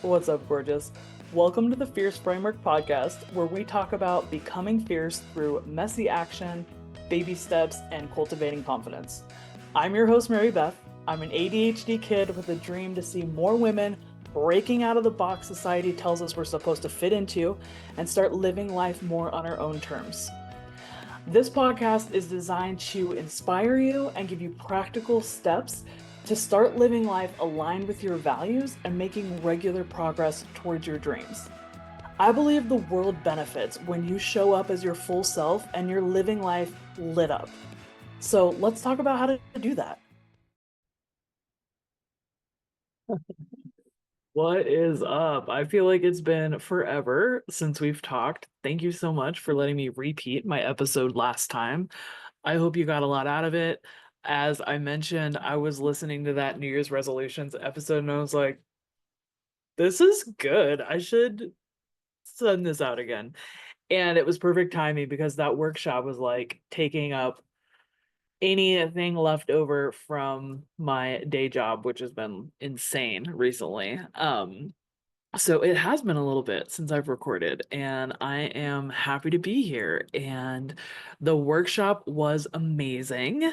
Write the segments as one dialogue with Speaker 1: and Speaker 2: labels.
Speaker 1: What's up, gorgeous? Welcome to the Fierce Framework podcast, where we talk about becoming fierce through messy action, baby steps, and cultivating confidence. I'm your host, Mary Beth. I'm an ADHD kid with a dream to see more women breaking out of the box society tells us we're supposed to fit into and start living life more on our own terms. This podcast is designed to inspire you and give you practical steps to start living life aligned with your values and making regular progress towards your dreams. I believe the world benefits when you show up as your full self and you're living life lit up. So let's talk about how to do that. What is up? I feel like it's been forever since we've talked. Thank you so much for letting me repeat my episode last time. I hope you got a lot out of it. As I mentioned, I was listening to that New Year's resolutions episode and I was like, this is good. I should send this out again. And it was perfect timing because that workshop was like taking up anything left over from my day job, which has been insane recently. So it has been a little bit since I've recorded, and I am happy to be here. And the workshop was amazing.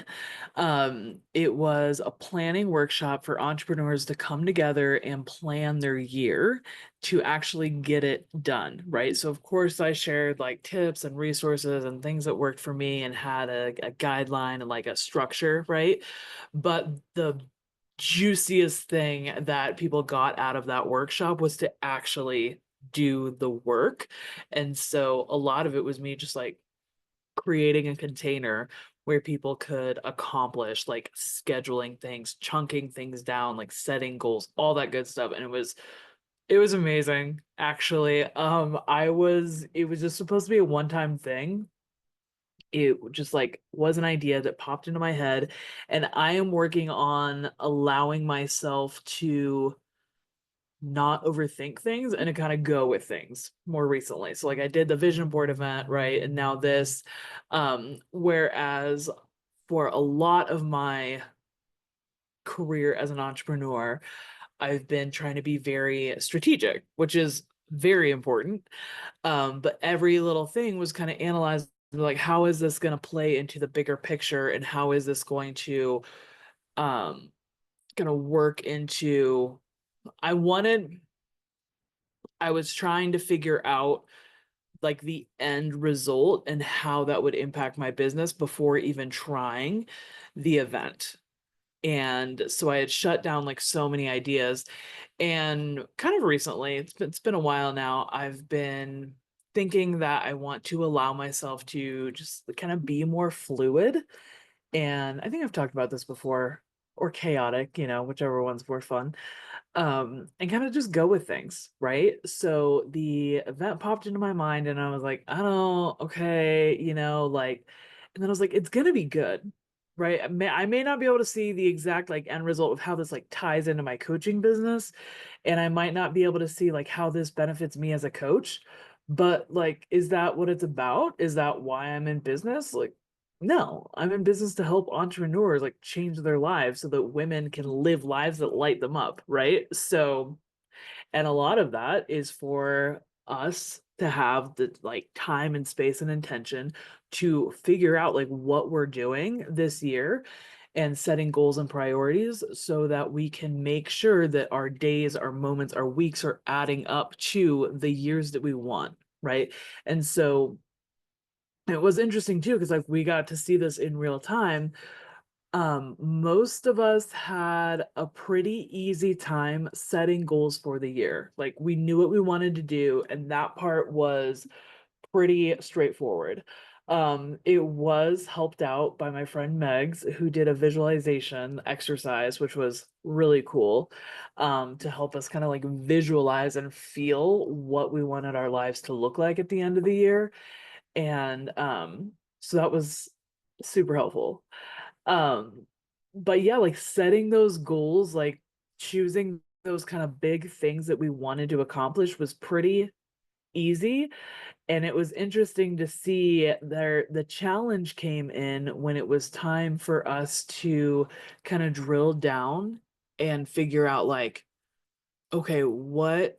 Speaker 1: It was a planning workshop for entrepreneurs to come together and plan their year to actually get it done, right? So of course I shared like tips and resources and things that worked for me and had a guideline and like a structure, right? But the juiciest thing that people got out of that workshop was to actually do the work. And so a lot of it was me just like creating a container where people could accomplish like scheduling things, chunking things down, like setting goals, all that good stuff. And it was amazing actually. It was just supposed to be a one-time thing. It just like was an idea that popped into my head, and I am working on allowing myself to not overthink things and to kind of go with things more recently. So like I did the vision board event, right? And now this, whereas for a lot of my career as an entrepreneur, I've been trying to be very strategic, which is very important. But every little thing was kind of analyzed like, how is this going to play into the bigger picture, and how is this um going to work into I wanted I was trying to figure out like the end result and how that would impact my business before even trying the event. And so I had shut down like so many ideas. And kind of recently, it's been a while now, I've been thinking that I want to allow myself to just kind of be more fluid. And I think I've talked about this before, or chaotic, whichever one's more fun. And kind of just go with things, right? So the event popped into my mind and I was like, I don't, okay, like, and then I was like, it's gonna be good, right? I may not be able to see the exact like end result of how this like ties into my coaching business, and I might not be able to see like how this benefits me as a coach, but like, is that what it's about? Is that why I'm in business? Like, no, I'm in business to help entrepreneurs like change their lives so that women can live lives that light them up, right? So, and a lot of that is for us to have the like time and space and intention to figure out like what we're doing this year and setting goals and priorities so that we can make sure that our days, our moments, our weeks are adding up to the years that we want, right? And so it was interesting too, because like we got to see this in real time. Most of us had a pretty easy time setting goals for the year. Like we knew what we wanted to do, and that part was pretty straightforward. It was helped out by my friend Megs, who did a visualization exercise, which was really cool, to help us kind of like visualize and feel what we wanted our lives to look like at the end of the year. And so that was super helpful. Um, but yeah, like setting those goals, like choosing those kind of big things that we wanted to accomplish was pretty easy. And it was interesting to see there the challenge came in when it was time for us to kind of drill down and figure out like, okay, what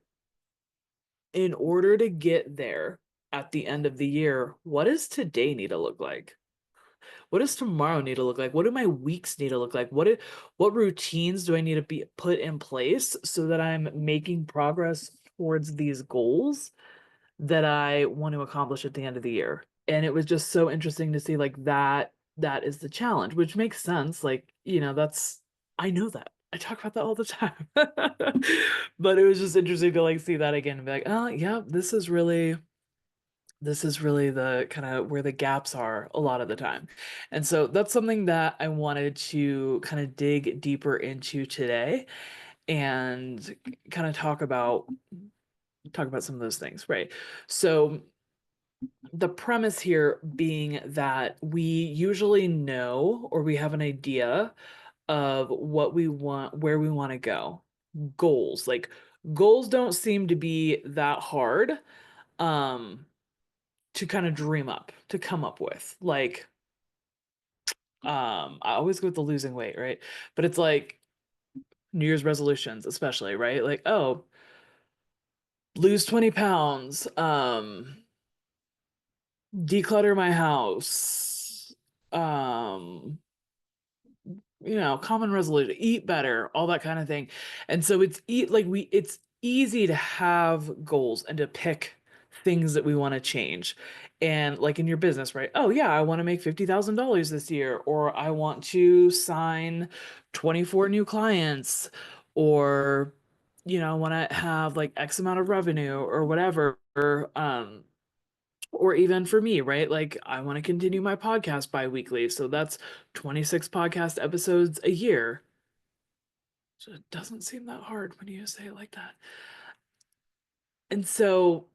Speaker 1: in order to get there at the end of the year, what does today need to look like? What does tomorrow need to look like? What do my weeks need to look like? What routines do I need to be put in place so that I'm making progress towards these goals that I want to accomplish at the end of the year? And it was just so interesting to see like that is the challenge, which makes sense. Like, that's I know that. I talk about that all the time. But it was just interesting to like see that again and be like, oh yeah, this is really the kind of where the gaps are a lot of the time. And so that's something that I wanted to kind of dig deeper into today and kind of talk about some of those things, right? So the premise here being that we usually know or we have an idea of what we want, where we want to go. Goals. Like goals don't seem to be that hard. Um to kind of dream up, to come up with. Like, I always go with the losing weight, right? But it's like New Year's resolutions, especially, right? Like, oh, lose 20 pounds, declutter my house, um, common resolution, eat better, all that kind of thing. And so it's easy to have goals and to pick things that we want to change. And like in your business, right? Oh yeah, I want to make $50,000 this year, or I want to sign 24 new clients, or I want to have like X amount of revenue or whatever. Or even for me, right? Like I want to continue my podcast bi-weekly. So that's 26 podcast episodes a year. So it doesn't seem that hard when you say it like that. And so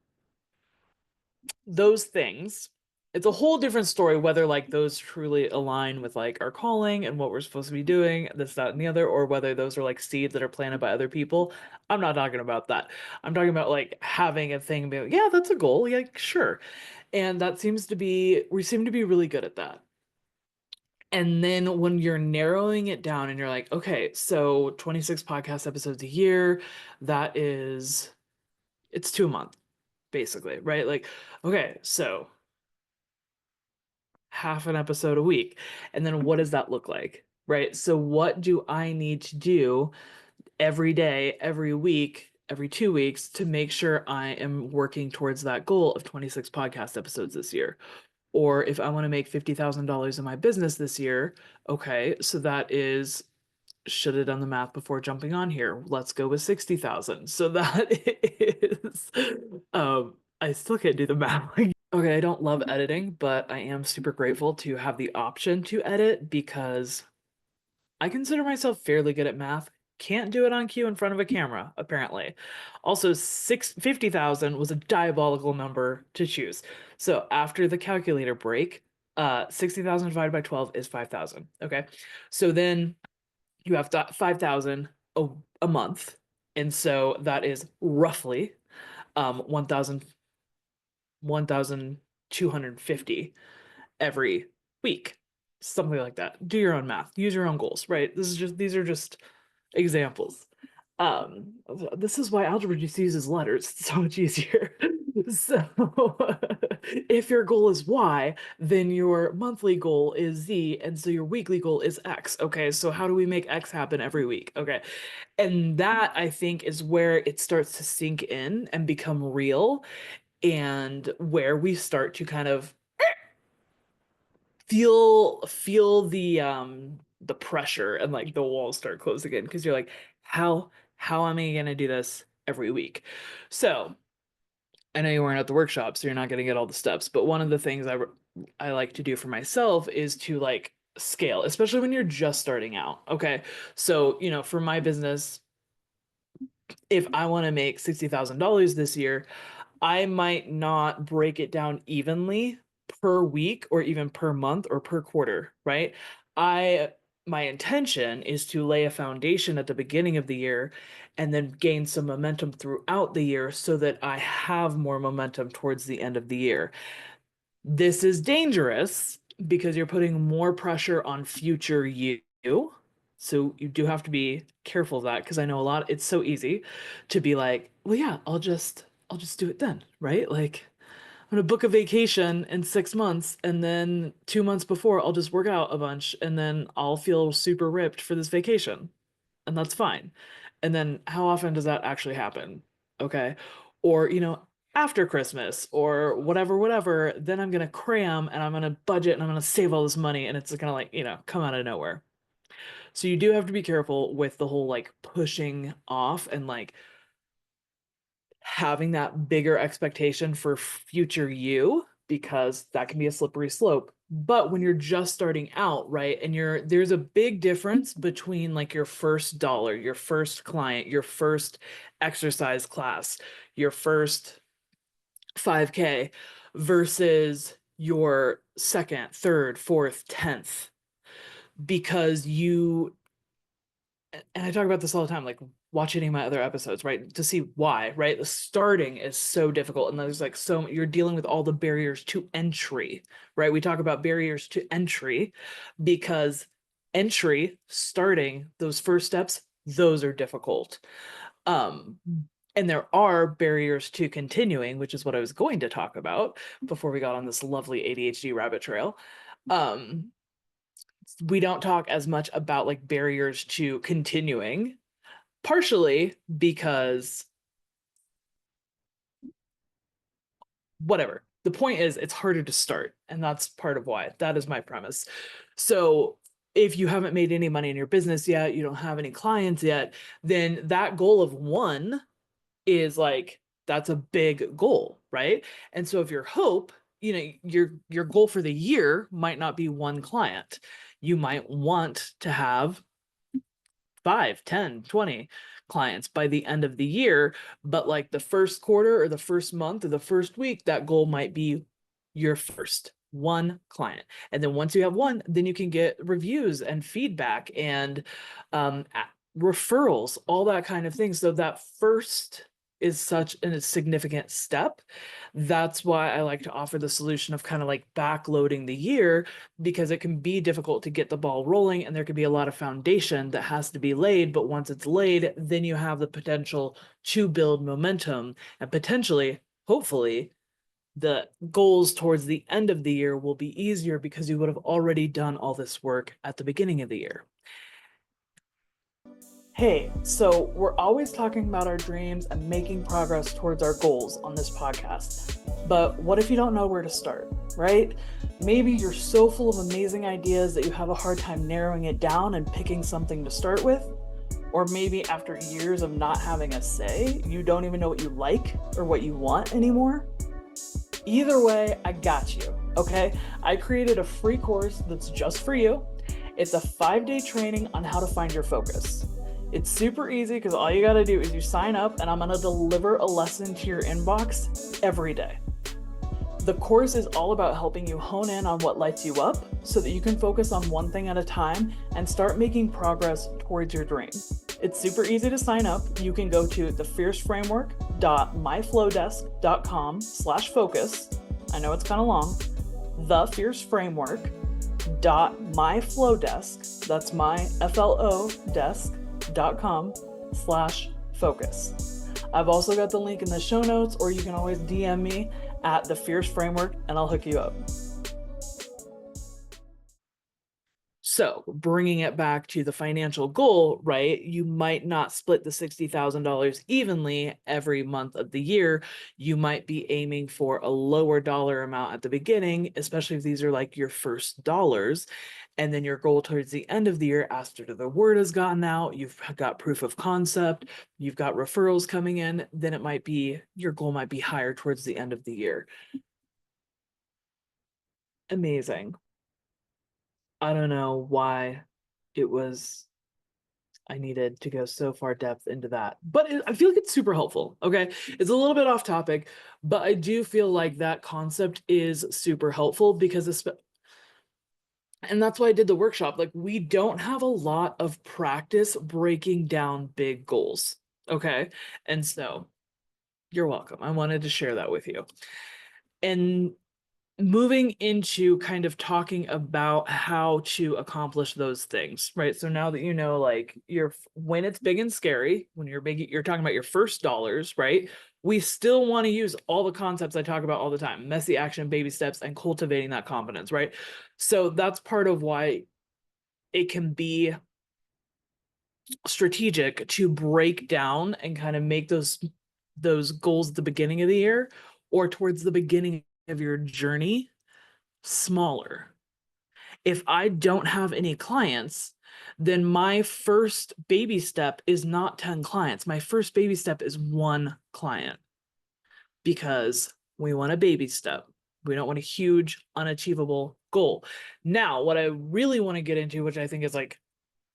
Speaker 1: those things, it's a whole different story whether like those truly align with like our calling and what we're supposed to be doing, this, that, and the other, or whether those are like seeds that are planted by other people. I'm not talking about that. I'm talking about like having a thing and being like, yeah, that's a goal. Yeah, sure. And we seem to be really good at that. And then when you're narrowing it down and you're like, okay, so 26 podcast episodes a year, it's 2 months, basically, right? Like, okay, so half an episode a week. And then what does that look like? Right? So what do I need to do every day, every week, every 2 weeks to make sure I am working towards that goal of 26 podcast episodes this year? Or if I want to make $50,000 in my business this year, okay, so that is, should have done the math before jumping on here. Let's go with 60,000. So that is, I still can't do the math. Okay, I don't love editing, but I am super grateful to have the option to edit because I consider myself fairly good at math. Can't do it on cue in front of a camera, apparently. Also, 50,000 was a diabolical number to choose. So after the calculator break, 60,000 divided by 12 is 5,000. Okay. So then you have 5,000 a month. And so that is roughly 1,250 every week, something like that. Do your own math, use your own goals, right? These are just examples. Um, this is why algebra just uses letters. It's so much easier. So if your goal is Y, then your monthly goal is Z, and so your weekly goal is X. Okay, so how do we make X happen every week? Okay. And that I think is where it starts to sink in and become real, and where we start to kind of feel the pressure and like the walls start closing in because you're like, how am I gonna do this every week? So I know you weren't at the workshop, so you're not gonna get all the steps, but one of the things I like to do for myself is to like scale, especially when you're just starting out. Okay. So, for my business, if I want to make $60,000 this year, I might not break it down evenly per week or even per month or per quarter, right? I My intention is to lay a foundation at the beginning of the year and then gain some momentum throughout the year so that I have more momentum towards the end of the year. This is dangerous because you're putting more pressure on future you So you do have to be careful of that because I know it's so easy to be like, well, yeah, I'll just do it then, right? Like I'm gonna book a vacation in 6 months and then 2 months before I'll just work out a bunch and then I'll feel super ripped for this vacation. And that's fine. And then how often does that actually happen? Okay. Or, after Christmas or whatever, whatever, then I'm gonna cram and I'm gonna budget and I'm gonna save all this money and it's gonna like, come out of nowhere. So you do have to be careful with the whole like pushing off and like having that bigger expectation for future you because that can be a slippery slope. But when you're just starting out, right, and there's a big difference between like your first dollar, your first client, your first exercise class, your first 5K versus your second, third, fourth, 10th because and I talk about this all the time, like watch any of my other episodes, right? To see why, right? The starting is so difficult. And there's like you're dealing with all the barriers to entry, right? We talk about barriers to entry because starting those first steps, those are difficult. Um, and there are barriers to continuing, which is what I was going to talk about before we got on this lovely ADHD rabbit trail. Um, we don't talk as much about like barriers to continuing, partially because whatever. The point is, it's harder to start, and that's part of why. That is my premise. So, if you haven't made any money in your business yet, you don't have any clients yet, then that goal of one is like that's a big goal, right? And so if your hope, your goal for the year might not be one client. You might want to have 5, 10, 20 clients by the end of the year. But like the first quarter or the first month or the first week, that goal might be your first one client. And then once you have one, then you can get reviews and feedback and referrals, all that kind of thing. So that first is such a significant step. That's why I like to offer the solution of kind of like backloading the year because it can be difficult to get the ball rolling and there can be a lot of foundation that has to be laid. But once it's laid, then you have the potential to build momentum and potentially, hopefully, the goals towards the end of the year will be easier because you would have already done all this work at the beginning of the year. Hey, so we're always talking about our dreams and making progress towards our goals on this podcast. But what if you don't know where to start, right? Maybe you're so full of amazing ideas that you have a hard time narrowing it down and picking something to start with. Or maybe after years of not having a say, you don't even know what you like or what you want anymore. Either way, I got you, okay? I created a free course that's just for you. It's a 5-day training on how to find your focus. It's super easy because all you got to do is you sign up and I'm going to deliver a lesson to your inbox every day. The course is all about helping you hone in on what lights you up so that you can focus on one thing at a time and start making progress towards your dream. It's super easy to sign up. You can go to thefierceframework.myflowdesk.com/focus. I know it's kind of long. thefierceframework.myflowdesk, that's my FLO desk.com/focus. I've also got the link in the show notes, or you can always DM me at the Fierce Framework and I'll hook you up. So bringing it back to the financial goal, right? You might not split the $60,000 evenly every month of the year. You might be aiming for a lower dollar amount at the beginning, especially if these are like your first dollars. And then your goal towards the end of the year, after the word has gotten out, you've got proof of concept, you've got referrals coming in, then your goal might be higher towards the end of the year. Amazing. I don't know why I needed to go so far depth into that, but I feel like it's super helpful. Okay. It's a little bit off topic, but I do feel like that concept is super helpful because and that's why I did the workshop. Like we don't have a lot of practice breaking down big goals. Okay. And so you're welcome. I wanted to share that with you. And moving into kind of talking about how to accomplish those things, right? So now that you know, like you're when it's big and scary, when you're big, you're talking about your first dollars, right? We still want to use all the concepts I talk about all the time, messy action, baby steps, and cultivating that confidence, right? So that's part of why it can be strategic to break down and kind of make those goals at the beginning of the year or towards the beginning of your journey smaller. If I don't have any clients, then my first baby step is not 10 clients. My first baby step is one client because we want a baby step. We don't want a huge, unachievable goal. Now, what I really want to get into, which I think is like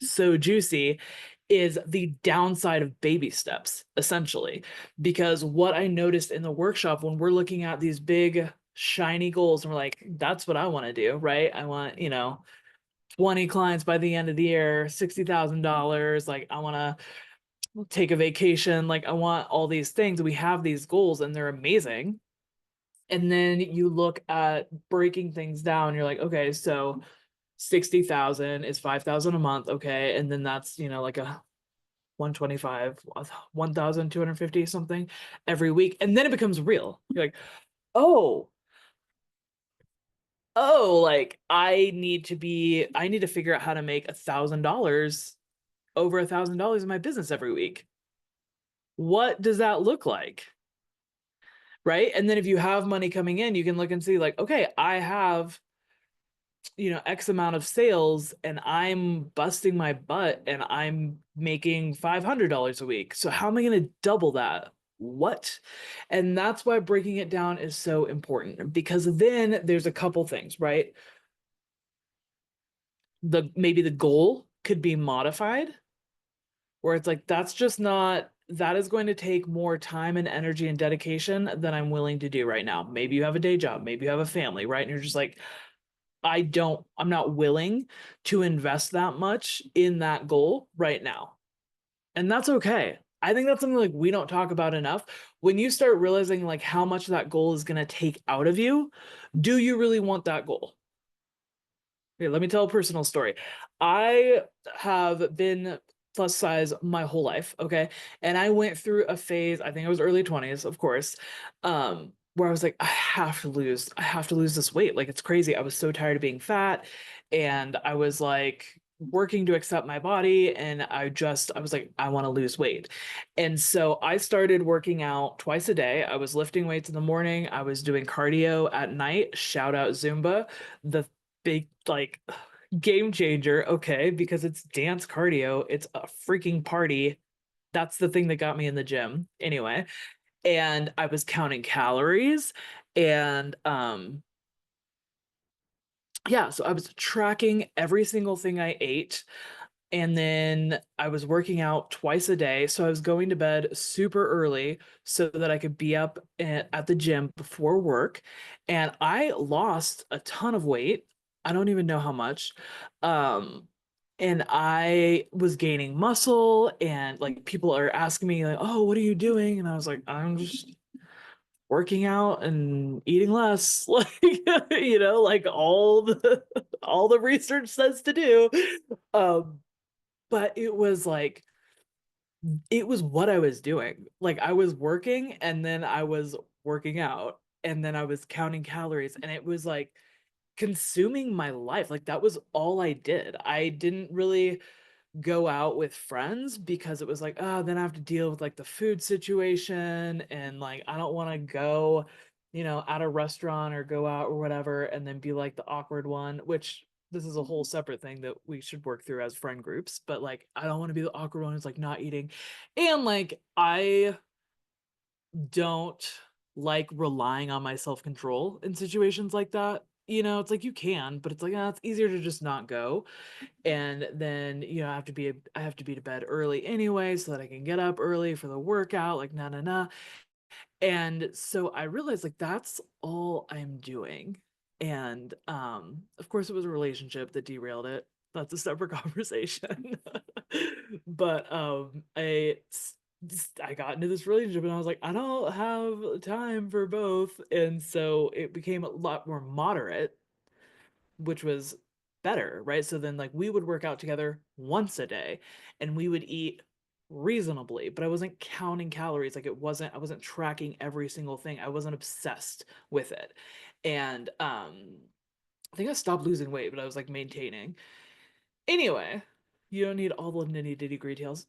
Speaker 1: so juicy, is the downside of baby steps, essentially. Because what I noticed in the workshop when we're looking at these big, shiny goals, and we're like, that's what I want to do, right? I want, 20 clients by the end of the year, $60,000. Like, I want to take a vacation. Like, I want all these things. We have these goals and they're amazing. And then you look at breaking things down, you're like, okay, so 60,000 is 5,000 a month. Okay. And then that's, like a 125, 1,250 something every week. And then it becomes real. You're like, oh, like I need to figure out how to make $1,000, over $1,000 in my business every week. What does that look like? Right. And then if you have money coming in, you can look and see like, okay, I have, X amount of sales and I'm busting my butt and I'm making $500 a week. So how am I going to double that? What? And that's why breaking it down is so important, because then there's a couple things, right? Maybe the goal could be modified, where it's like, that is going to take more time and energy and dedication than I'm willing to do right now. Maybe you have a day job, maybe you have a family, right? And you're just like, I'm not willing to invest that much in that goal right now. And that's okay. I think that's something like we don't talk about enough. When you start realizing like how much that goal is going to take out of you, do you really want that goal? Here, let me tell a personal story. I have been plus size my whole life, okay? And I went through a phase, I think I was early 20s, of course, where I was like, I have to lose this weight. Like it's crazy. I was so tired of being fat and I was like working to accept my body and I was like, I want to lose weight. And so I started working out twice a day. I was lifting weights in the morning, I was doing cardio at night, shout out Zumba. The big like game changer, okay, because it's dance cardio, it's a freaking party. That's the thing that got me in the gym anyway. And I was counting calories and yeah, so I was tracking every single thing I ate. And then I was working out twice a day. So I was going to bed super early so that I could be up at the gym before work. And I lost a ton of weight. I don't even know how much. Um, and I was gaining muscle, and like people are asking me, like, oh, what are you doing? And I was like, I'm just working out and eating less. Like, like all the research says to do. Um, but it was what I was doing. Like I was working and then I was working out and then I was counting calories and it was like consuming my life. Like that was all I did. I didn't really go out with friends because it was like, oh, then I have to deal with like the food situation and like I don't want to go, at a restaurant or go out or whatever and then be like the awkward one, which this is a whole separate thing that we should work through as friend groups, but like I don't want to be the awkward one who's like not eating. And like I don't like relying on my self-control in situations like that. It's like you can, but it's like, it's easier to just not go. And then I have to be to bed early anyway so that I can get up early for the workout, like nah. And so I realized like that's all I'm doing. And of course it was a relationship that derailed it. That's a separate conversation. But I I got into this relationship and I was like, I don't have time for both. And so it became a lot more moderate, which was better, right? So then like we would work out together once a day and we would eat reasonably, but I wasn't counting calories. Like I wasn't tracking every single thing. I wasn't obsessed with it. And I think I stopped losing weight, but I was like maintaining. Anyway, you don't need all the nitty ditty details.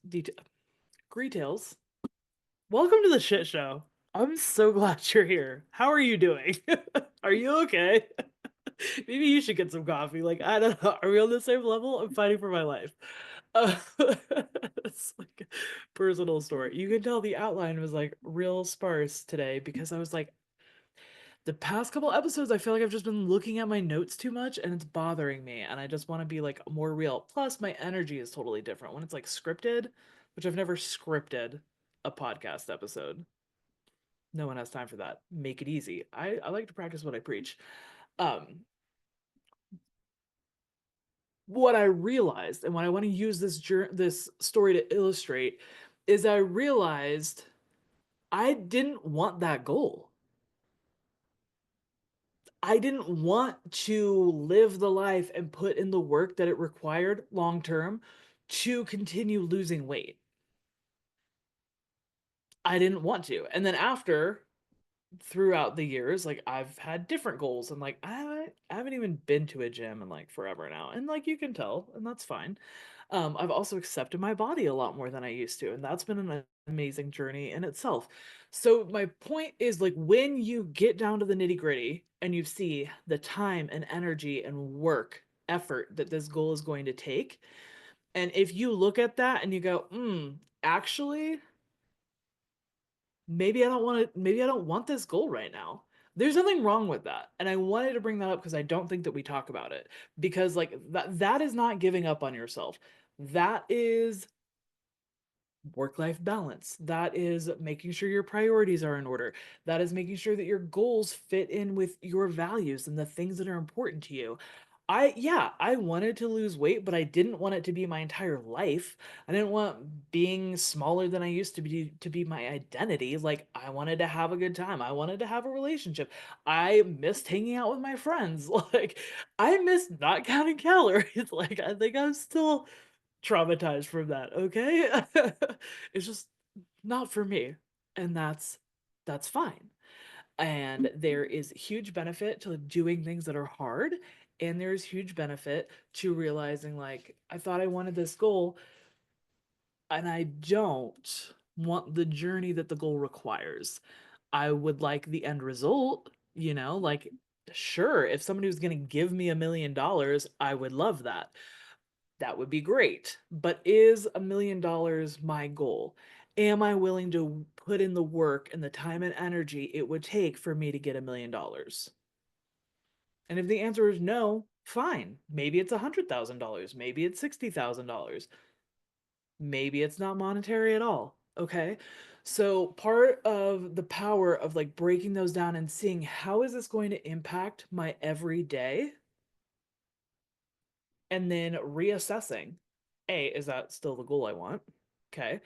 Speaker 1: Welcome to the shit show. I'm so glad you're here. How are you doing? Are you okay? Maybe you should get some coffee. Like, I don't know. Are we on the same level? I'm fighting for my life. Uh, it's like a personal story. You can tell the outline was like real sparse today because I was like, the past couple episodes, I feel like I've just been looking at my notes too much and it's bothering me. And I just want to be like more real. Plus, my energy is totally different when it's like scripted, which I've never scripted a podcast episode. No one has time for that. Make it easy. I like to practice what I preach. Um, what I realized, and what I want to use this story to illustrate, is I realized I didn't want that goal. I didn't want to live the life and put in the work that it required long term to continue losing weight. I didn't want to. And then after, throughout the years, like I've had different goals and like I haven't even been to a gym in like forever now. And like you can tell, and that's fine. I've also accepted my body a lot more than I used to, and that's been an amazing journey in itself. So my point is like when you get down to the nitty-gritty and you see the time and energy and work, effort that this goal is going to take, and if you look at that and you go, actually, maybe I don't want this goal right now. There's nothing wrong with that. And I wanted to bring that up because I don't think that we talk about it. Because like that is not giving up on yourself. That is work-life balance. That is making sure your priorities are in order. That is making sure that your goals fit in with your values and the things that are important to you. Yeah, I wanted to lose weight, but I didn't want it to be my entire life. I didn't want being smaller than I used to be my identity. Like I wanted to have a good time. I wanted to have a relationship. I missed hanging out with my friends. Like I missed not counting calories. Like I think I'm still traumatized from that, okay? It's just not for me. And that's fine. And there is huge benefit to doing things that are hard, and there's huge benefit to realizing like I thought I wanted this goal and I don't want the journey that the goal requires. I would like the end result, like sure, if somebody was going to give me $1 million, I would love that. That would be great. But is $1 million my goal? Am I willing to put in the work and the time and energy it would take for me to get $1 million? And if the answer is no, fine. Maybe it's $100,000. Maybe it's $60,000. Maybe it's not monetary at all. Okay. So part of the power of like breaking those down and seeing how is this going to impact my everyday, and then reassessing, A, is that still the goal I want? Okay.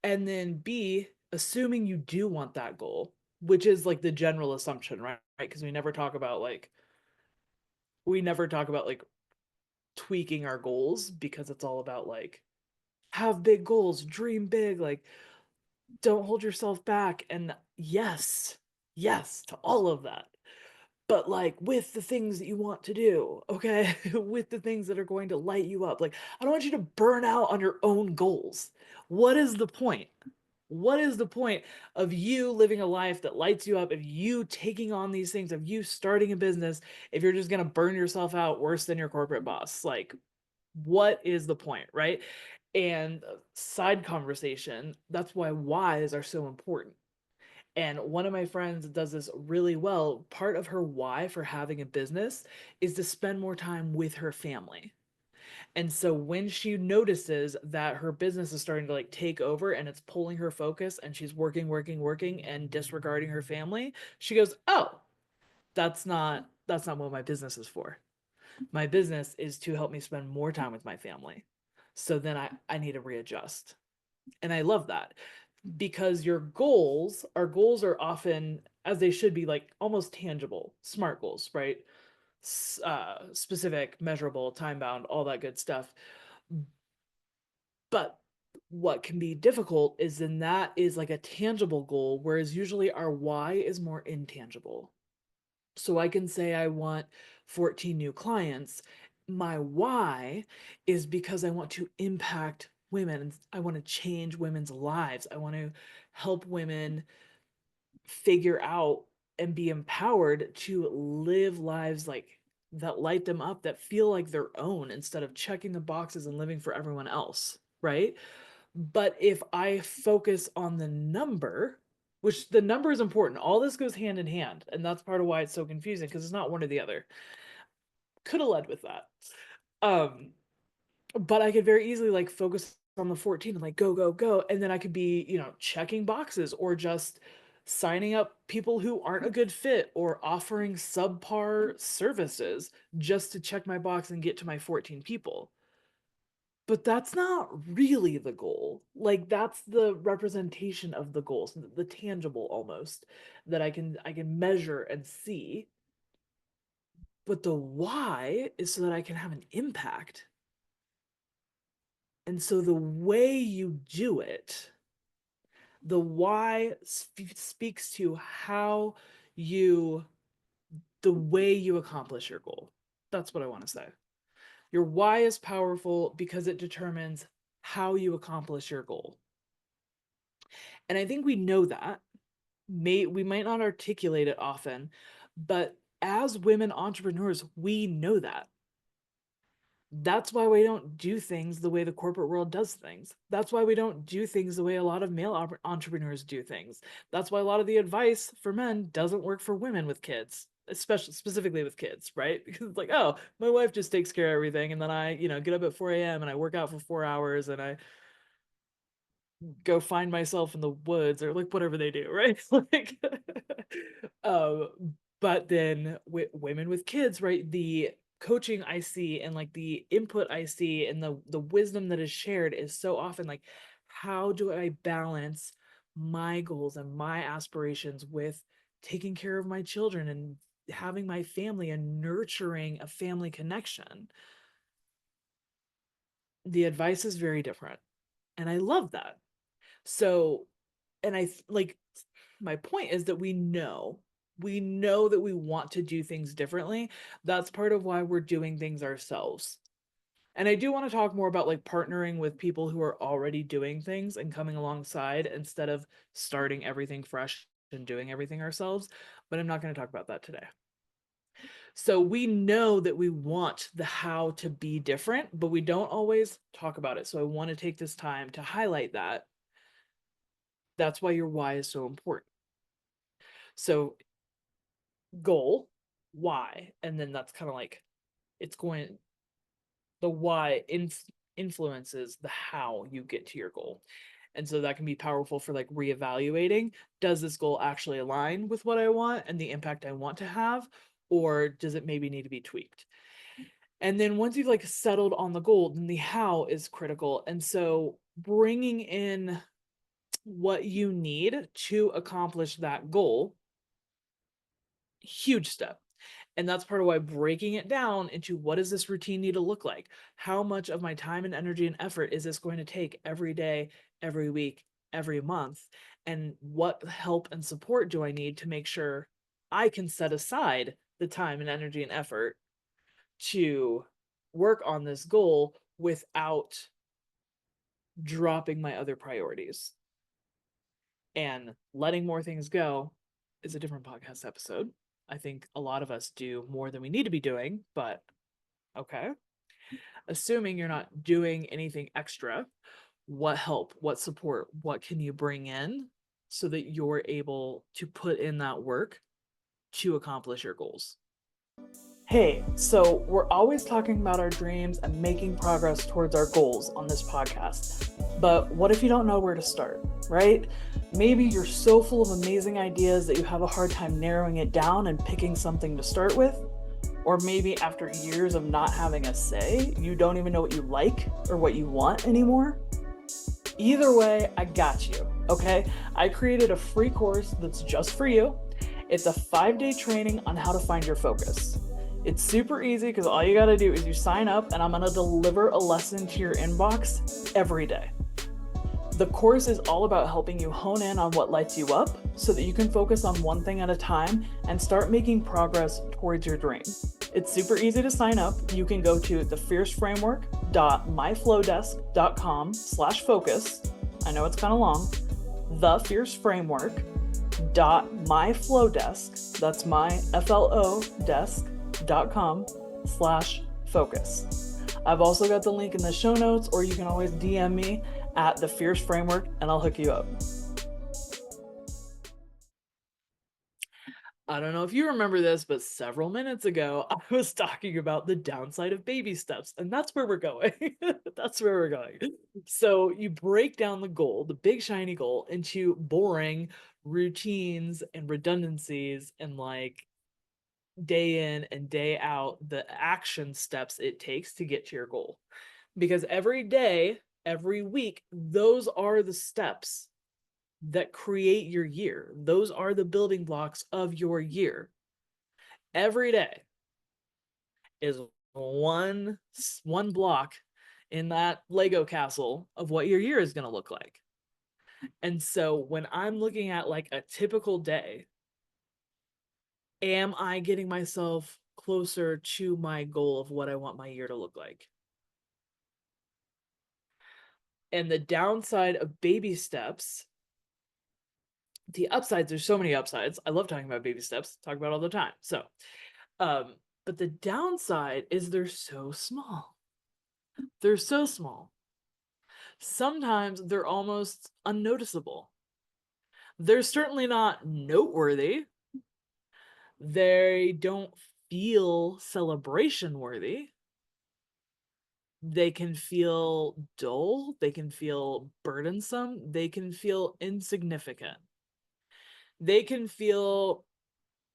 Speaker 1: And then B, assuming you do want that goal, which is like the general assumption, right? Because we never talk about like tweaking our goals because it's all about like have big goals, dream big, like don't hold yourself back. And yes, yes to all of that, but like with the things that you want to do, okay? With the things that are going to light you up. Like, I don't want you to burn out on your own goals. What is the point? What is the point of you living a life that lights you up, of you taking on these things, of you starting a business, if you're just going to burn yourself out worse than your corporate boss? Like, what is the point, right? And side conversation, that's why whys are so important. And one of my friends does this really well. Part of her why for having a business is to spend more time with her family. And so when she notices that her business is starting to like take over and it's pulling her focus and she's working, working, working and disregarding her family, she goes, "Oh, that's not what my business is for. My business is to help me spend more time with my family. So then I need to readjust." And I love that. because our goals are often, as they should be, like almost tangible, SMART goals, right? Specific, measurable, time bound, all that good stuff. But what can be difficult is then that is like a tangible goal, whereas usually our why is more intangible. So I can say I want 14 new clients. My why is because I want to impact women. I want to change women's lives. I want to help women figure out and be empowered to live lives like that light them up, that feel like their own, instead of checking the boxes and living for everyone else, right? But if I focus on the number, which the number is important, all this goes hand in hand. And that's part of why it's so confusing, because it's not one or the other. Could have led with that. Um, but I could very easily like focus on the 14 and like go, go, go. And then I could be, checking boxes, or just signing up people who aren't a good fit, or offering subpar services just to check my box and get to my 14 people. But that's not really the goal. Like, that's the representation of the goals, the tangible almost, that I can measure and see. But the why is so that I can have an impact. And so the way you do it, the why speaks to the way you accomplish your goal. That's what I want to say. Your why is powerful because it determines how you accomplish your goal. And I think we know that. We might not articulate it often, but as women entrepreneurs, we know that. That's why we don't do things the way the corporate world does things. That's why we don't do things the way a lot of male entrepreneurs do things. That's why a lot of the advice for men doesn't work for women with kids, especially specifically with kids, right? Because it's like, oh, my wife just takes care of everything, and then I, get up at 4 a.m. and I work out for 4 hours, and I go find myself in the woods, or like whatever they do, right? Like, um, but then women with kids, right? The coaching I see, and like the input I see, and the wisdom that is shared is so often like, how do I balance my goals and my aspirations with taking care of my children and having my family and nurturing a family connection? The advice is very different, and I love that. So, and like, my point is that we know that we want to do things differently. That's part of why we're doing things ourselves. And I do want to talk more about like partnering with people who are already doing things and coming alongside, instead of starting everything fresh and doing everything ourselves. But I'm not going to talk about that today. So we know that we want the how to be different, but we don't always talk about it. So I want to take this time to highlight that. That's why your why is so important. So goal, why, and then that's kind of like, it's going the why influences the how you get to your goal. And so that can be powerful for like reevaluating, does this goal actually align with what I want and the impact I want to have, or does it maybe need to be tweaked? And then once you've like settled on the goal, then the how is critical. And so bringing in what you need to accomplish that goal, huge step. And that's part of why breaking it down into, what does this routine need to look like? How much of my time and energy and effort is this going to take every day, every week, every month? And what help and support do I need to make sure I can set aside the time and energy and effort to work on this goal without dropping my other priorities? And letting more things go is a different podcast episode. I think a lot of us do more than we need to be doing, but okay. Assuming you're not doing anything extra, what help, what support, what can you bring in so that you're able to put in that work to accomplish your goals? Hey, so we're always talking about our dreams and making progress towards our goals on this podcast. But what if you don't know where to start, right? Maybe you're so full of amazing ideas that you have a hard time narrowing it down and picking something to start with. Or maybe after years of not having a say, you don't even know what you like or what you want anymore. Either way, I got you. Okay, I created a free course that's just for you. It's a 5-day training on how to find your focus. It's super easy because all you got to do is you sign up, and I'm going to deliver a lesson to your inbox every day. The course is all about helping you hone in on what lights you up so that you can focus on one thing at a time and start making progress towards your dream. It's super easy to sign up. You can go to thefierceframework.myflowdesk.com/focus. I know it's kind of long. thefierceframework.myflowdesk, that's my FLO desk.com/focus. I've also got the link in the show notes, or you can always DM me at the Fierce Framework and I'll hook you up. I don't know if you remember this, but several minutes ago, I was talking about the downside of baby steps, and that's where we're going. That's where we're going. So you break down the goal, the big shiny goal, into boring routines and redundancies and like day in and day out, the action steps it takes to get to your goal. Because every day, every week, those are the steps that create your year. Those are the building blocks of your year. Every day is one block in that Lego castle of what your year is going to look like. And so when I'm looking at like a typical day, am I getting myself closer to my goal of what I want my year to look like? And the downside of baby steps, the upsides, there's so many upsides. I love talking about baby steps, talk about it all the time. So, but the downside is they're so small. They're so small. Sometimes they're almost unnoticeable. They're certainly not noteworthy. They don't feel celebration worthy. They can feel dull. They can feel burdensome. They can feel insignificant. They can feel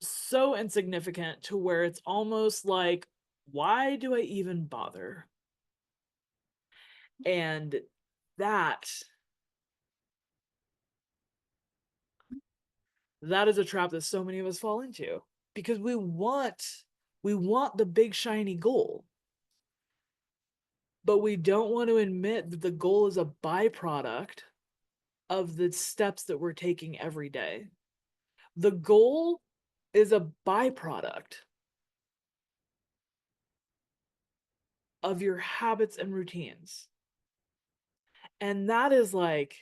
Speaker 1: so insignificant to where it's almost like, why do I even bother? And that that is a trap that so many of us fall into, because we want the big shiny goal, but we don't want to admit that the goal is a byproduct of the steps that we're taking every day. The goal is a byproduct of your habits and routines. And that is like,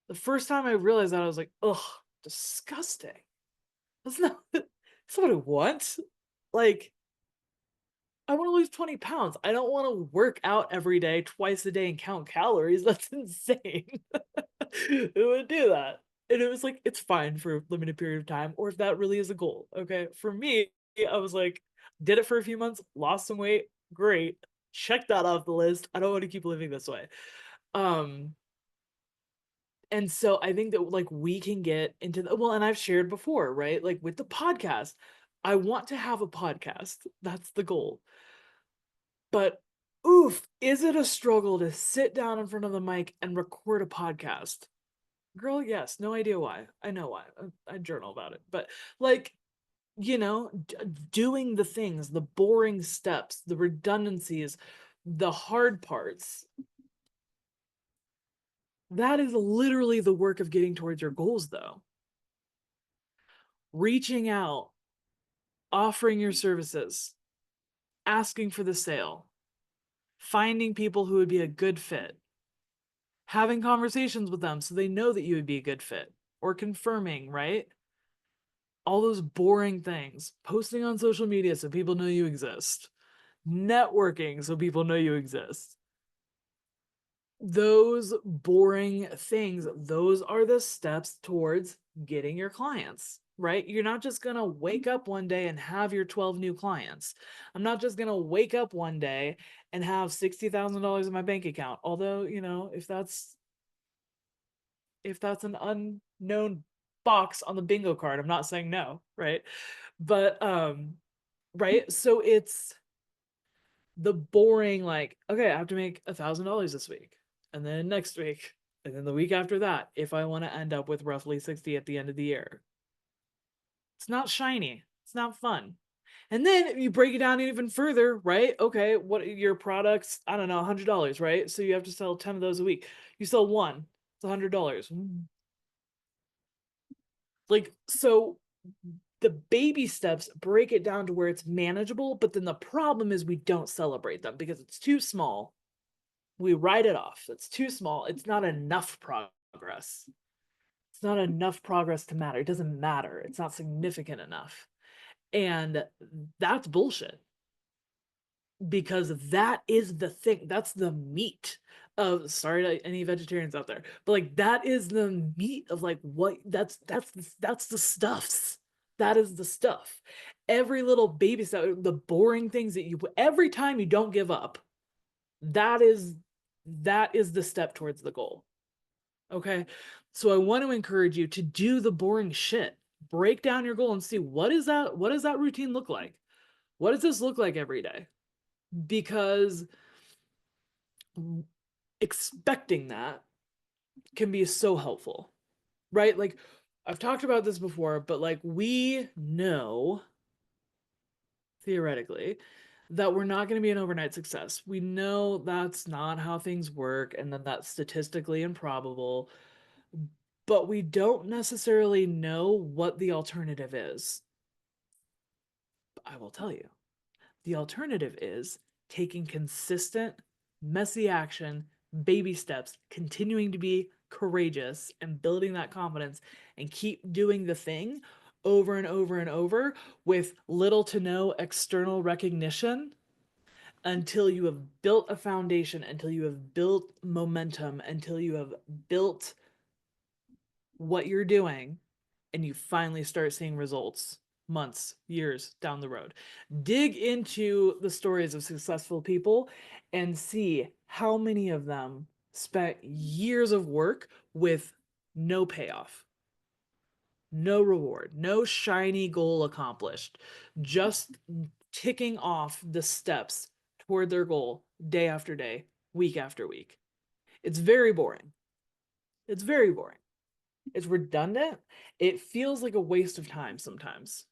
Speaker 1: the first time I realized that, I was like, ugh, disgusting. That's not, that's not what I want. Like, I want to lose 20 pounds. I don't want to work out every day, twice a day, and count calories. That's insane. Who would do that? And it was like, it's fine for a limited period of time, or if that really is a goal. Okay. For me, I was like, did it for a few months, lost some weight. Great. Check that off the list. I don't want to keep living this way. Um, and so I think that like we can get into the, well, and I've shared before, right? Like with the podcast, I want to have a podcast. That's the goal. But oof, is it a struggle to sit down in front of the mic and record a podcast? Girl, yes, no idea why. I know why. I journal about it. But like, doing the things, the boring steps, the redundancies, the hard parts, that is literally the work of getting towards your goals, though. Reaching out, offering your services, asking for the sale, finding people who would be a good fit, having conversations with them so they know that you would be a good fit, or confirming, right? All those boring things, posting on social media so people know you exist, networking so people know you exist. Those boring things, those are the steps towards getting your clients, right? You're not just going to wake up one day and have your 12 new clients. I'm not just going to wake up one day and have $60,000 in my bank account. Although, if that's an unknown box on the bingo card, I'm not saying no, right? But right? So it's the boring, like, okay, I have to make $1,000 this week, and then next week And then the week after that, if I want to end up with roughly 60 at the end of the year. It's not shiny. It's not fun. And then you break it down even further, right? Okay, what your products, I don't know, $100, right? So you have to sell 10 of those a week. You sell one, it's $100. Like, so the baby steps break it down to where it's manageable, but then the problem is we don't celebrate them because it's too small. We write it off. It's too small. It's not enough progress. It's not enough progress to matter. It doesn't matter. It's not significant enough. And that's bullshit because that is the thing. That's the meat of, sorry to any vegetarians out there, but like that is the meat of like what that's the stuffs. That is the stuff. Every little baby step, the boring things that you every time you don't give up, that is the step towards the goal. Okay. So I want to encourage you to do the boring shit. Break down your goal and see what does that routine look like? What does this look like every day? Because expecting that can be so helpful, right? Like I've talked about this before, but like we know theoretically that we're not going to be an overnight success. We know that's not how things work and then that's statistically improbable, but we don't necessarily know what the alternative is. I will tell you. The alternative is taking consistent, messy action, baby steps, continuing to be courageous and building that confidence and keep doing the thing over and over and over with little to no external recognition until you have built a foundation, until you have built momentum, until you have built what you're doing and you finally start seeing results months, years down the road. Dig into the stories of successful people and see how many of them spent years of work with no payoff, no reward, no shiny goal accomplished, just ticking off the steps toward their goal day after day, week after week. It's very boring. It's very boring. It's redundant. It feels like a waste of time sometimes,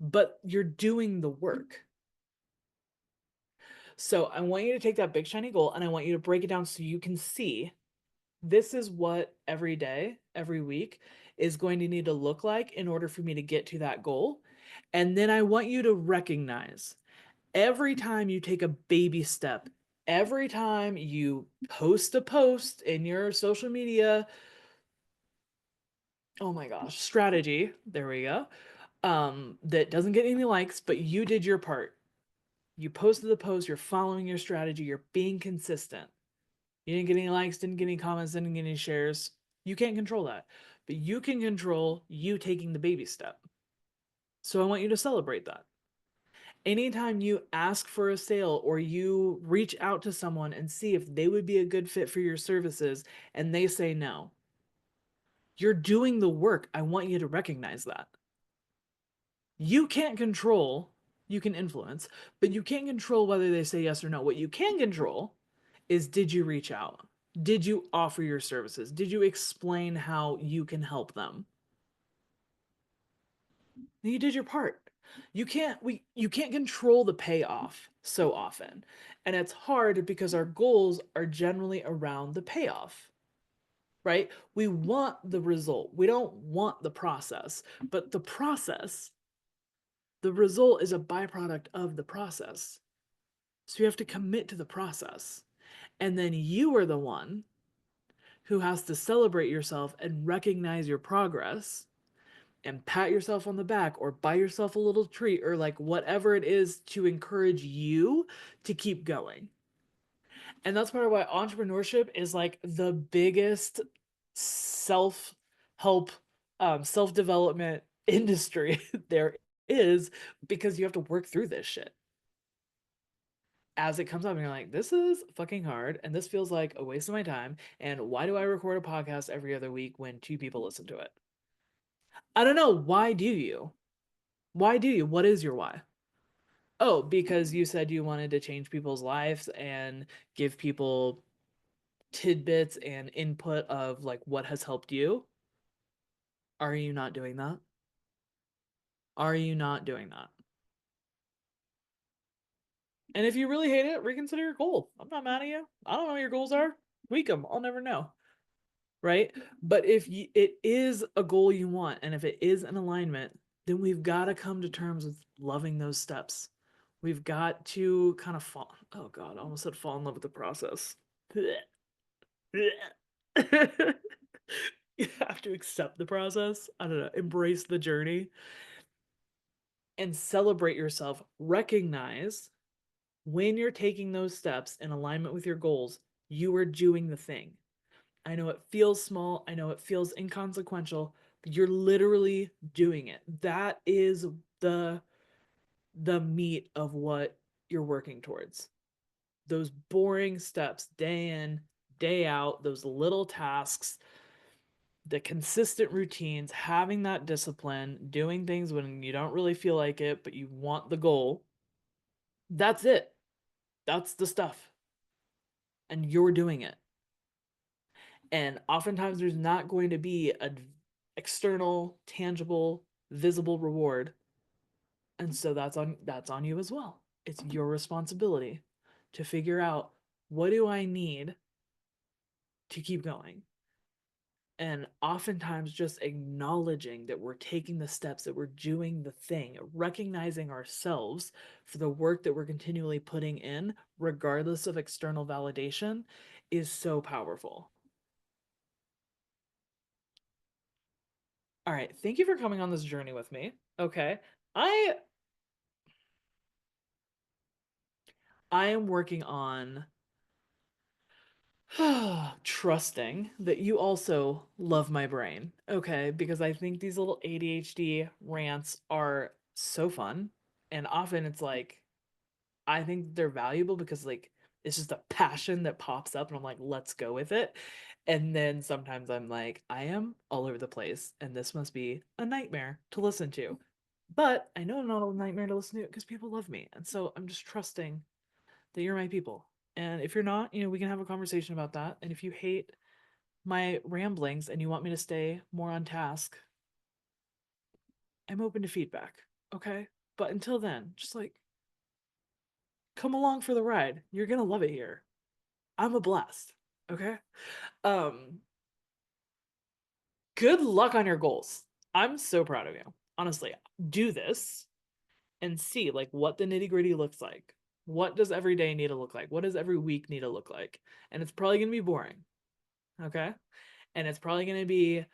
Speaker 1: but you're doing the work. So I want you to take that big shiny goal and I want you to break it down so you can see this is what every day, every week is going to need to look like in order for me to get to that goal. And then I want you to recognize every time you take a baby step, every time you post a post in your social media, oh my gosh, strategy, there we go, that doesn't get any likes, but you did your part. You posted the post, you're following your strategy, you're being consistent. You didn't get any likes, didn't get any comments, didn't get any shares. You can't control that, but you can control you taking the baby step. So I want you to celebrate that. Anytime you ask for a sale or you reach out to someone and see if they would be a good fit for your services and they say no, you're doing the work. I want you to recognize that. You can't control, you can influence, but you can't control whether they say yes or no. What you can control is, did you reach out? Did you offer your services? Did you explain how you can help them? You did your part. You can't control the payoff so often. And it's hard because our goals are generally around the payoff, right? We want the result. We don't want the process, but the result is a byproduct of the process. So you have to commit to the process. And then you are the one who has to celebrate yourself and recognize your progress and pat yourself on the back or buy yourself a little treat or like whatever it is to encourage you to keep going. And that's part of why entrepreneurship is like the biggest self help, self development industry there is, because you have to work through this shit as it comes up and you're like, this is fucking hard and this feels like a waste of my time. And why do I record a podcast every other week when two people listen to it? I don't know. Why do you? Why do you? What is your why? Oh, because you said you wanted to change people's lives and give people tidbits and input of like what has helped you, are you not doing that? Are you not doing that? And if you really hate it, reconsider your goal. I'm not mad at you. I don't know what your goals are. Tweak them. I'll never know. Right? But if it is a goal you want, and if it is an alignment, then we've got to come to terms with loving those steps. We've got to kind of fall. Oh God, I almost said fall in love with the process. You have to accept the process. I don't know, embrace the journey and celebrate yourself. Recognize when you're taking those steps in alignment with your goals, you are doing the thing. I know it feels small, I know it feels inconsequential, but you're literally doing it. That is the the meat of what you're working towards. Those boring steps day in, day out, those little tasks, the consistent routines, having that discipline, doing things when you don't really feel like it, but you want the goal. That's it. That's the stuff. And you're doing it. And oftentimes there's not going to be an external, tangible, visible reward. And so that's on you as well. It's your responsibility to figure out, what do I need to keep going? And oftentimes just acknowledging that we're taking the steps, that we're doing the thing, recognizing ourselves for the work that we're continually putting in, regardless of external validation, is so powerful. All right, thank you for coming on this journey with me. Okay. I I am working on trusting that you also love my brain. Okay, because I think these little ADHD rants are so fun, and often it's like I think they're valuable because like it's just a passion that pops up and I'm like, let's go with it. And then sometimes I'm like, I am all over the place and this must be a nightmare to listen to. But I know I'm not a nightmare to listen to because people love me. And so I'm just trusting that you're my people. And if you're not, we can have a conversation about that. And if you hate my ramblings and you want me to stay more on task, I'm open to feedback. Okay. But until then, just like come along for the ride. You're gonna love it here. I'm a blast. Okay. Um, Good luck on your goals. I'm so proud of you. Honestly, do this and see like what the nitty-gritty looks like. What does every day need to look like? What does every week need to look like? And it's probably gonna be boring. Okay. And it's probably gonna be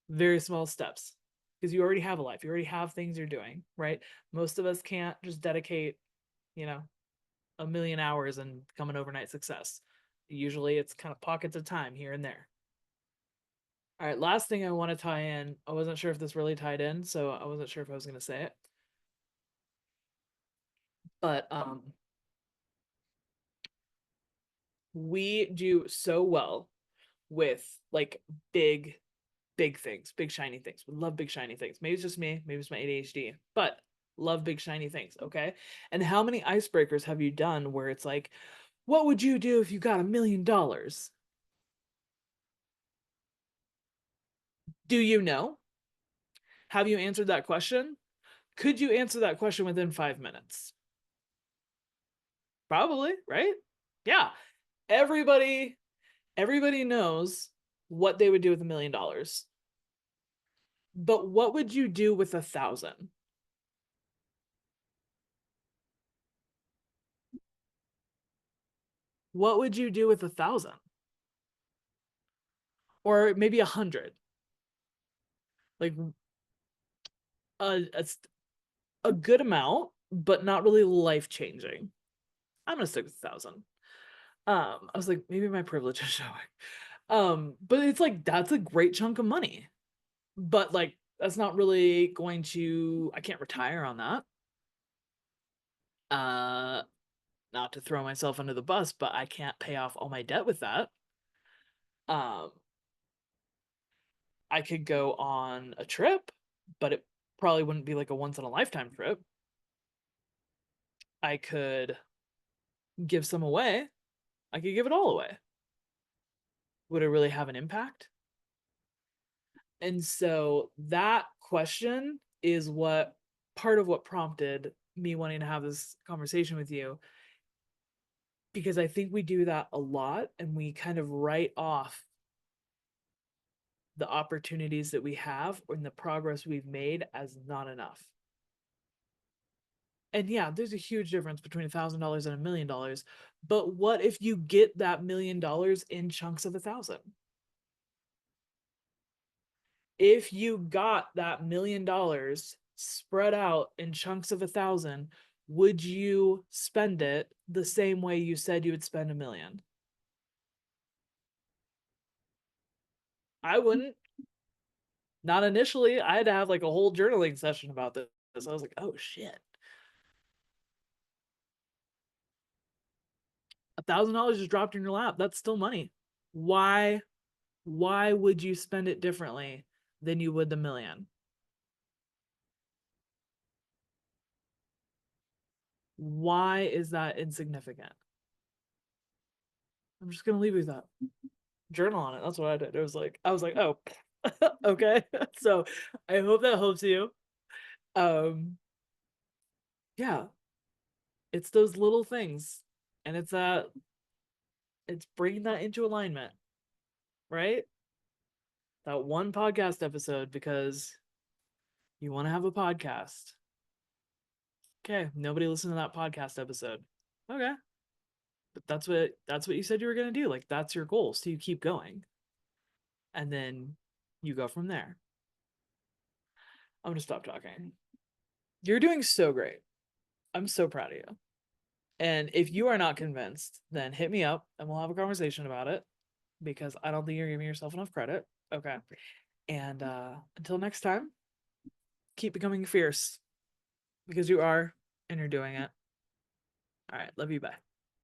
Speaker 1: very small steps because you already have a life. You already have things you're doing, right? Most of us can't just dedicate, you know, a million hours and become an overnight success. Usually it's kind of pockets of time here and there. All right, last thing I want to tie in. I wasn't sure if this really tied in, so I wasn't sure if I was going to say it. But we do so well with like big big things, big shiny things. We love big shiny things. Maybe it's just me, maybe it's my ADHD, but love big shiny things, okay? And how many icebreakers have you done where it's like, what would you do if you got $1 million? Do you know? Have you answered that question? Could you answer that question within 5 minutes? Probably, right? Yeah. Everybody, everybody knows what they would do with $1 million. But what would you do with 1,000? What would you do with 1,000? Or maybe 100? Like a a good amount, but not really life changing. I'm gonna stick with 1,000. I was like, maybe my privilege is showing. But it's like that's a great chunk of money. But like that's not really going to I can't retire on that. Uh Not to throw myself under the bus, but I can't pay off all my debt with that. Um, I could go on a trip, but it probably wouldn't be like a once in a lifetime trip. I could give some away. I could give it all away. would it really have an impact? And so that question is what part of what prompted me wanting to have this conversation with you, because I think we do that a lot and we kind of write off the opportunities that we have and the progress we've made as not enough. And yeah, there's a huge difference between $1,000 and $1,000,000. But what if you get that $1,000,000 in chunks of 1,000? If you got that $1,000,000 spread out in chunks of 1,000, would you spend it the same way you said you would spend 1,000,000? I wouldn't. Not initially. I had to have like a whole journaling session about this. I was like, oh shit. $1,000 just dropped in your lap. That's still money. Why would you spend it differently than you would the million? Why is that insignificant? I'm just gonna leave you with that. Journal on it. That's what I did. I was like, oh, okay. So I hope that helps you. Um, yeah, it's those little things, and it's bringing that into alignment, right? That one podcast episode because you want to have a podcast. Okay, nobody listened to that podcast episode. Okay, but that's what you said you were gonna do. Like that's your goal, so you keep going, and then you go from there. I'm gonna stop talking. You're doing so great. I'm so proud of you. And if you are not convinced, then hit me up and we'll have a conversation about it because I don't think you're giving yourself enough credit. Okay. And until next time, keep becoming fierce because you are and you're doing it. All right. Love you. Bye.